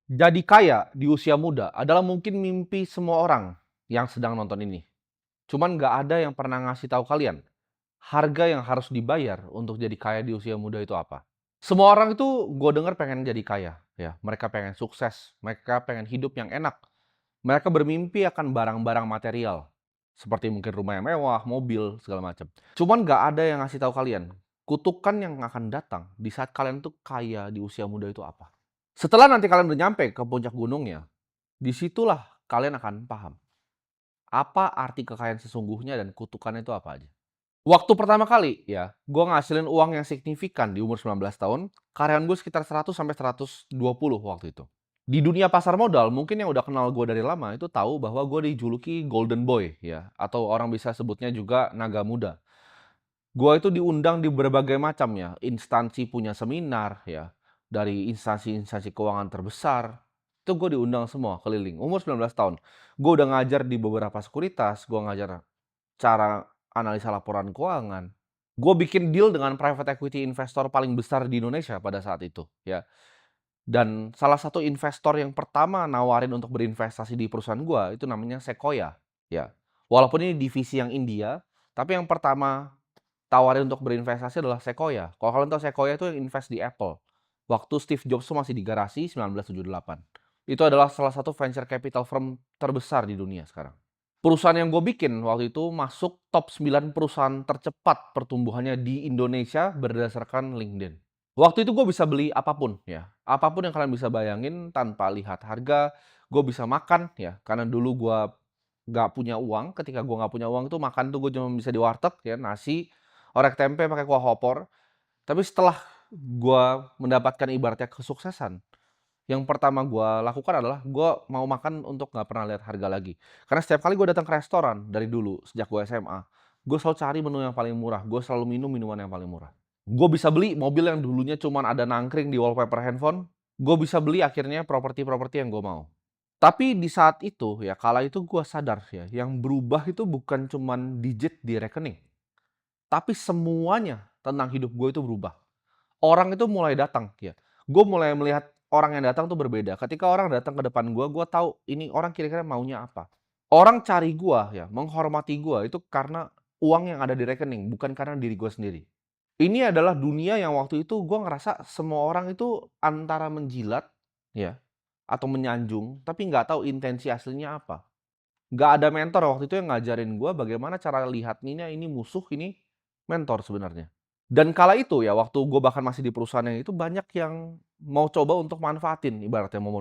Jadi kaya di usia muda adalah mungkin mimpi semua orang yang sedang nonton ini. Cuman nggak ada yang pernah ngasih tahu kalian, harga yang harus dibayar untuk jadi kaya di usia muda itu apa. Semua orang itu gue denger pengen jadi kaya, ya. Mereka pengen sukses, mereka pengen hidup yang enak. Mereka bermimpi akan barang-barang material, seperti mungkin rumah yang mewah, mobil, segala macam. Cuman nggak ada yang ngasih tahu kalian, kutukan yang akan datang di saat kalian tuh kaya di usia muda itu apa. Setelah nanti kalian udah nyampe ke puncak gunungnya, disitulah kalian akan paham, apa arti kekayaan sesungguhnya dan kutukannya itu apa aja. Waktu pertama kali ya, gue ngasilin uang yang signifikan di umur 19 tahun, karyawan gue sekitar 100 sampai 120 waktu itu. Di dunia pasar modal, mungkin yang udah kenal gue dari lama itu tahu bahwa gue dijuluki Golden Boy ya, atau orang bisa sebutnya juga naga muda. Gue itu diundang di berbagai macam ya, instansi punya seminar ya, dari instansi-instansi keuangan terbesar, itu gue diundang semua keliling, umur 19 tahun. Gue udah ngajar di beberapa sekuritas, gue ngajar cara analisa laporan keuangan. Gue bikin deal dengan private equity investor paling besar di Indonesia pada saat itu, ya. Dan salah satu investor yang pertama nawarin untuk berinvestasi di perusahaan gue itu namanya Sequoia, ya. Walaupun ini divisi yang India, tapi yang pertama tawarin untuk berinvestasi adalah Sequoia. Kalau kalian tahu Sequoia itu yang invest di Apple. Waktu Steve Jobs tuh masih di garasi 1978. Itu adalah salah satu venture capital firm terbesar di dunia sekarang. Perusahaan yang gue bikin waktu itu masuk top 9 perusahaan tercepat pertumbuhannya di Indonesia berdasarkan LinkedIn. Waktu itu gue bisa beli apapun ya. Apapun yang kalian bisa bayangin tanpa lihat harga. Gue bisa makan ya. Karena dulu gue nggak punya uang. Ketika gue nggak punya uang itu makan tuh gue cuma bisa di warteg ya. Nasi, orek tempe pakai kuah opor. Tapi setelah gue mendapatkan ibaratnya kesuksesan, yang pertama gue lakukan adalah gue mau makan untuk nggak pernah lihat harga lagi. Karena setiap kali gue datang ke restoran dari dulu sejak gue SMA, gue selalu cari menu yang paling murah. Gue selalu minum minuman yang paling murah. Gue bisa beli mobil yang dulunya cuman ada nangkring di wallpaper handphone, gue bisa beli akhirnya properti-properti yang gue mau. Tapi di saat itu ya, kala itu gue sadar ya, yang berubah itu bukan cuman digit di rekening, tapi semuanya tentang hidup gue itu berubah. Orang itu mulai datang ya. Gue mulai melihat orang yang datang tuh berbeda. Ketika orang datang ke depan gue tahu ini orang kira-kira maunya apa. Orang cari gue ya, menghormati gue itu karena uang yang ada di rekening, bukan karena diri gue sendiri. Ini adalah dunia yang waktu itu gue ngerasa semua orang itu antara menjilat ya, atau menyanjung, tapi nggak tahu intensi aslinya apa. Nggak ada mentor waktu itu yang ngajarin gue bagaimana cara lihat ini musuh, ini mentor sebenarnya. Dan kala itu ya, waktu gue bahkan masih di perusahaan yang itu banyak yang mau coba untuk manfaatin ibaratnya momen